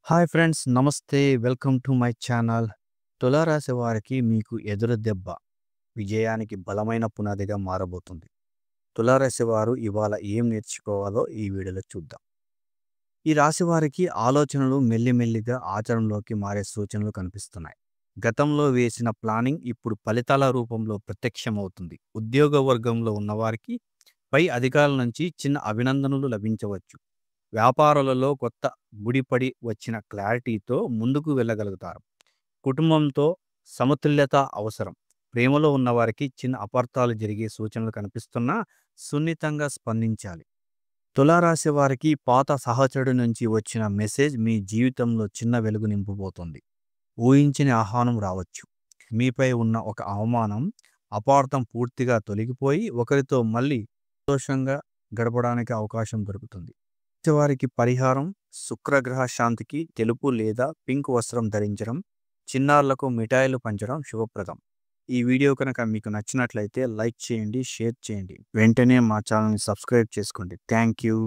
Hi friends, నమస్తే. Welcome to my channel. తులారాశి వారికి మీకు ఎదురు దెబ్బ విజయానికి బలమైన పునాదిగా మారబోతుంది. తులారాశి వారు ఇవాళ ఏం నేర్చుకోవాలో ఈ వీడియోలో చూద్దాం. ఈ రాశి వారికి ఆలోచనలు మెల్లిమెల్లిగా ఆచరణలోకి మారే సూచనలు కనిపిస్తున్నాయి. గతంలో వేసిన ప్లానింగ్ ఇప్పుడు ఫలితాల రూపంలో ప్రత్యక్షమవుతుంది. ఉద్యోగ వర్గంలో ఉన్నవారికి పై అధికారుల నుంచి చిన్న అభినందనలు లభించవచ్చు. వ్యాపారాలలో కొత్త ముడిపడి వచ్చిన క్లారిటీతో ముందుకు వెళ్ళగలుగుతారు. కుటుంబంతో సమతుల్యత అవసరం. ప్రేమలో ఉన్నవారికి చిన్న అపార్థాలు జరిగే సూచనలు కనిపిస్తున్నా సున్నితంగా స్పందించాలి. తులారాశి వారికి పాత సహచరుడి నుంచి వచ్చిన మెసేజ్ మీ జీవితంలో చిన్న వెలుగు నింపబోతుంది. ఊహించని ఆహ్వానం రావచ్చు. మీపై ఉన్న ఒక అవమానం, అపార్థం పూర్తిగా తొలగిపోయి ఒకరితో మళ్ళీ సంతోషంగా గడపడానికి అవకాశం దొరుకుతుంది. వారికి పరిహారం: శుక్రగ్రహ శాంతికి తెలుపు లేదా పింక్ వస్త్రం ధరించడం, చిన్నారులకు మిఠాయిలు పంచడం శుభప్రదం. ఈ వీడియో కనుక మీకు నచ్చినట్లయితే లైక్ చేయండి, షేర్ చేయండి. వెంటనే మా ఛానల్ని సబ్స్క్రైబ్ చేసుకోండి. Thank you.